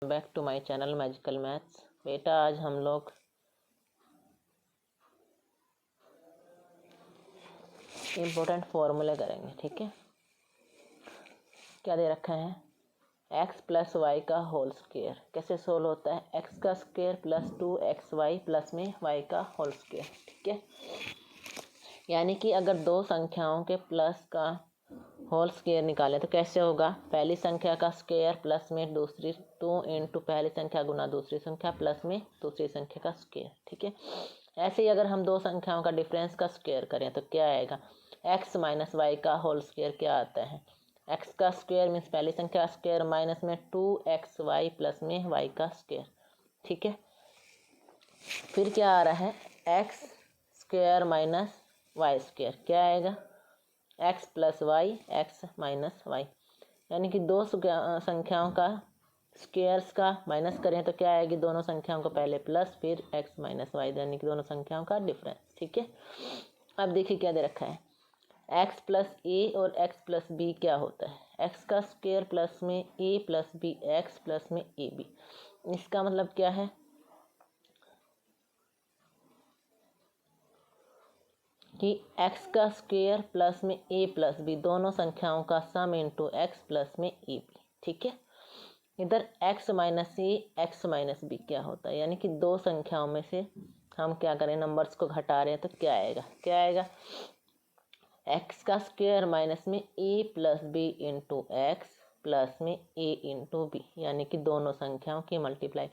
Back to my channel Magical Maths. बेटा आज हम लोग इम्पोर्टेंट फॉर्मूले करेंगे। ठीक है, क्या दे रखा है? x प्लस वाई का होल स्क्वायर कैसे सोल्व होता है? x का स्क्वायर प्लस 2xy प्लस में y का होल स्क्वायर। ठीक है, यानी कि अगर दो संख्याओं के प्लस का होल स्क्वायर निकालें तो कैसे होगा? पहली संख्या का स्क्वायर प्लस में दूसरी 2 इंटू पहली संख्या गुना दूसरी संख्या प्लस में दूसरी संख्या का स्क्वायर। ठीक है, ऐसे ही अगर हम दो संख्याओं का डिफरेंस का स्क्वायर करें तो क्या आएगा? x माइनस वाई का होल स्क्वायर क्या आता है? x का स्क्वायर मीन्स पहली संख्या का स्क्वायर माइनस में 2xy प्लस में y का स्क्वायर। ठीक है, फिर क्या आ रहा है? x square minus y square क्या आएगा? x plus y x minus y, यानी कि दो संख्याओं का स्क्वायर्स का माइनस करें तो क्या आएगी? दोनों संख्याओं को पहले प्लस फिर x माइनस वाई, यानी कि दोनों संख्याओं का डिफरेंस। ठीक है, अब देखिए क्या दे रखा है? x प्लस ए और x प्लस बी क्या होता है? x का स्क्वायर प्लस में a plus b x plus में ए बी। इसका मतलब क्या है कि x का स्क्वायर प्लस में a प्लस बी दोनों संख्याओं का सम इंटू x प्लस में ए बी। ठीक है, इधर x minus a x minus B क्या होता है? यानी कि दो संख्याओं में से हम क्या करें, नंबर्स को घटा रहे हैं तो क्या आएगा? क्या आएगा? x का स्क्वायर माइनस में a plus b into x plus में a इंटू बी, यानी कि दोनों संख्याओं की मल्टीप्लाई,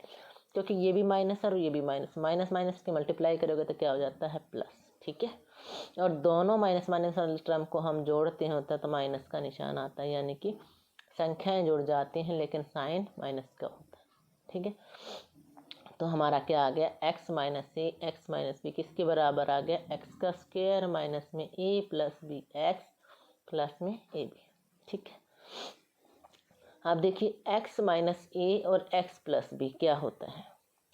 क्योंकि ये भी माइनस और ये भी माइनस, माइनस माइनस की मल्टीप्लाई करोगे तो क्या हो जाता है? प्लस। ठीक है, और दोनों माइनस माइनस वाले टर्म को हम जोड़ते हैं होता है तो माइनस का निशान आता है, यानी कि संख्याएं जुड़ जाती हैं लेकिन साइन माइनस का होता है। ठीक है, तो हमारा क्या आ गया? x minus a x minus b किसके बराबर आ गया? x का स्क्वायर माइनस में a plus b x plus में ए बी। ठीक है, अब देखिए x माइनस ए और x प्लस बी क्या होता है?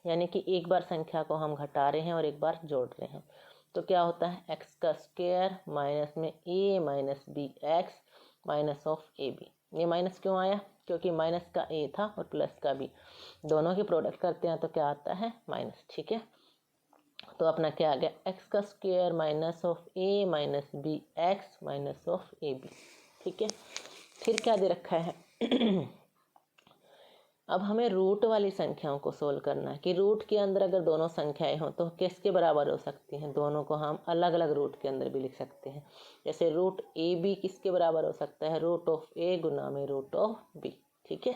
यानी कि एक बार संख्या को हम घटा रहे हैं और एक बार जोड़ रहे हैं तो क्या होता है? x का स्क्वायर माइनस में a minus b x minus of a b. ये माइनस क्यों आया? क्योंकि माइनस का a था और प्लस का b, दोनों की प्रोडक्ट करते हैं तो क्या आता है? माइनस। ठीक है, तो अपना क्या आ गया? x का square minus of a minus b x minus of a b. ठीक है, फिर क्या दे रखा है? अब हमें रूट वाली संख्याओं को सोल्व करना है कि रूट के अंदर अगर दोनों संख्याएं हों तो किसके बराबर हो सकती हैं? दोनों को हम अलग अलग रूट के अंदर भी लिख सकते हैं। जैसे रूट ए बी किसके बराबर हो सकता है? रूट ऑफ ए गुना में रूट ऑफ बी। ठीक है,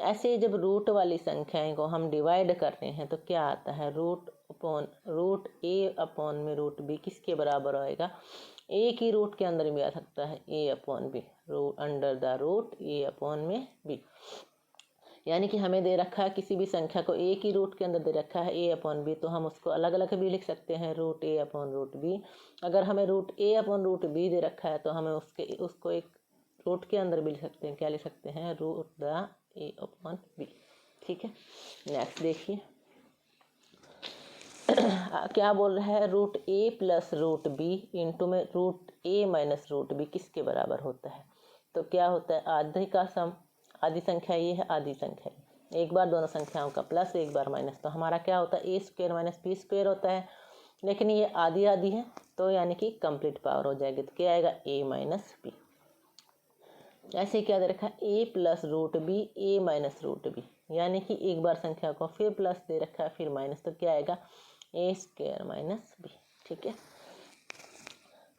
ऐसे जब रूट वाली संख्याएं को हम डिवाइड कर रहे हैं तो क्या आता है? रूट ए अपॉन में रूट बी किसके बराबर होएगा? ए की रूट के अंदर भी आ सकता है A upon B, under the root A upon में बी। यानी कि हमें दे रखा है किसी भी संख्या को ए की रूट के अंदर दे रखा है ए अपॉन बी, तो हम उसको अलग अलग भी लिख सकते हैं, root A upon root B. अगर हमें root A upon root B दे रखा है तो हमें उसको एक रूट के अंदर भी लिख सकते हैं। क्या लिख सकते हैं? Root the a upon b. ठीक है, नेक्स्ट देखिए क्या बोल रहा है? रूट ए प्लस रूट बी इंटू में root a minus root b किसके बराबर होता है? तो क्या होता है? आधे का सम, आधी संख्या ये है, आधी संख्या ये, एक बार दोनों संख्याओं का प्लस एक बार माइनस, तो हमारा क्या होता है? ए स्क्वायर माइनस बी स्क्वायर होता है, लेकिन ये आधी आधी है तो यानी कि कंप्लीट पावर हो जाएगी, तो क्या आएगा? ए माइनस बी। ऐसे क्या दे रखा है? A plus root B A minus root B, यानी कि एक बार संख्या को फिर प्लस दे रखा है फिर माइनस, तो क्या आएगा? A square minus B. ठीक है,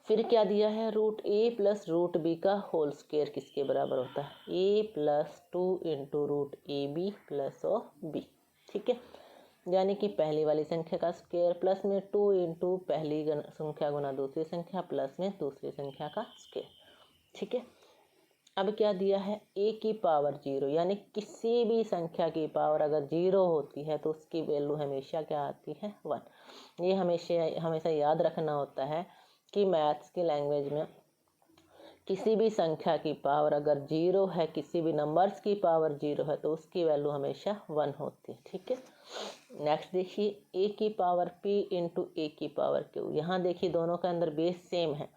फिर क्या दिया है? रूट ए प्लस रूट बी का होल स्क्वायर किसके बराबर होता है? A plus 2 into root A B plus of B. ठीक है, यानी कि पहली वाली संख्या का स्क्वायर प्लस में 2 इंटू पहली संख्या गुना दूसरी संख्या प्लस में दूसरी संख्या का स्क्वायर। ठीक है, अब क्या दिया है? ए की पावर 0, यानी किसी भी संख्या की पावर अगर 0 होती है तो उसकी वैल्यू हमेशा क्या आती है? 1। ये हमेशा याद रखना होता है कि मैथ्स की लैंग्वेज में किसी भी संख्या की पावर अगर 0 है, किसी भी नंबर्स की पावर 0 है तो उसकी वैल्यू हमेशा 1 होती है। ठीक है, नेक्स्ट देखिए ए की पावर p इंटू ए की पावर q। यहाँ देखिए दोनों के अंदर बेस सेम है,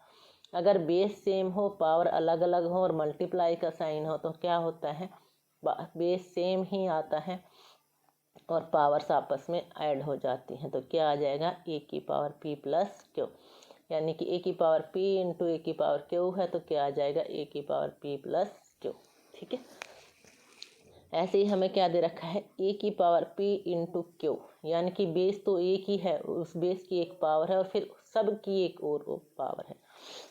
अगर बेस सेम हो, पावर अलग अलग हो और मल्टीप्लाई का साइन हो तो क्या होता है? बेस सेम ही आता है और पावर्स आपस में ऐड हो जाती हैं, तो क्या आ जाएगा ए की पावर पी प्लस क्यू, यानी कि ए की पावर पी इंटू ए की पावर क्यू है, तो क्या आ जाएगा ए की पावर पी प्लस क्यू। ठीक है, ऐसे ही हमें क्या दे रखा है ए की पावर पी इंटू क्यू, यानी कि बेस तो एक ही है, उस बेस की एक पावर है और फिर सब की एक और पावर है,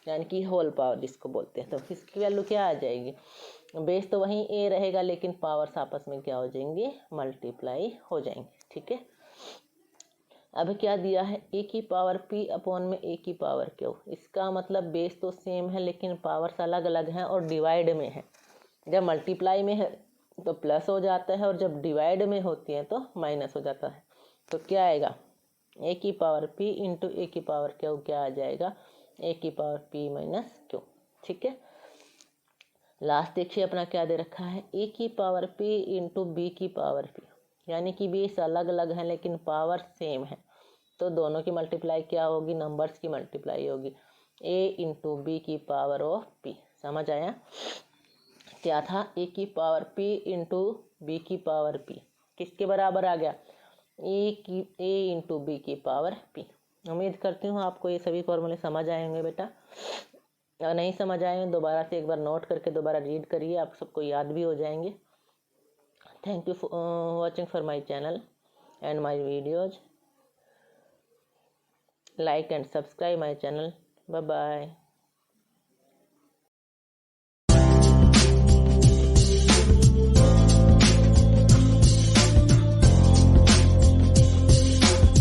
यानी कि होल पावर जिसको बोलते हैं। तो इसकी वैल्यू क्या आ जाएगी, बेस तो वहीं ए रहेगा लेकिन पावर्स आपस में क्या हो जाएंगे, मल्टीप्लाई हो जाएंगे। ठीक है, अब क्या दिया है ए की पावर पी अपॉन में ए की पावर क्यू, इसका मतलब बेस तो सेम है लेकिन पावर्स अलग अलग हैं और डिवाइड में है। जब मल्टीप्लाई में है तो प्लस हो जाता है और जब डिवाइड में होती है तो माइनस हो जाता है। तो क्या आएगा ए की पावर पी इंटू ए की पावर क्यू, क्या आ जाएगा ए की पावर पी माइनस क्यू। ठीक है, लास्ट देखिए अपना क्या दे रखा है ए की पावर पी इंटू बी की पावर पी, यानी कि बेस अलग अलग है लेकिन पावर सेम है, तो दोनों की मल्टीप्लाई क्या होगी, नंबर्स की मल्टीप्लाई होगी, ए इंटू बी की पावर ऑफ पी। समझ आया, क्या था ए की पावर पी इंटू बी की पावर पी किसके बराबर आ गया, ए इंटू बी की पावर पी। उम्मीद करती हूँ आपको ये सभी फॉर्मूले समझ आए होंगे बेटा, अगर नहीं समझ आए हैं दोबारा से एक बार नोट करके दोबारा रीड करिए, आप सबको याद भी हो जाएंगे। Thank you for watching for my channel and my videos, like and subscribe my channel. Bye bye.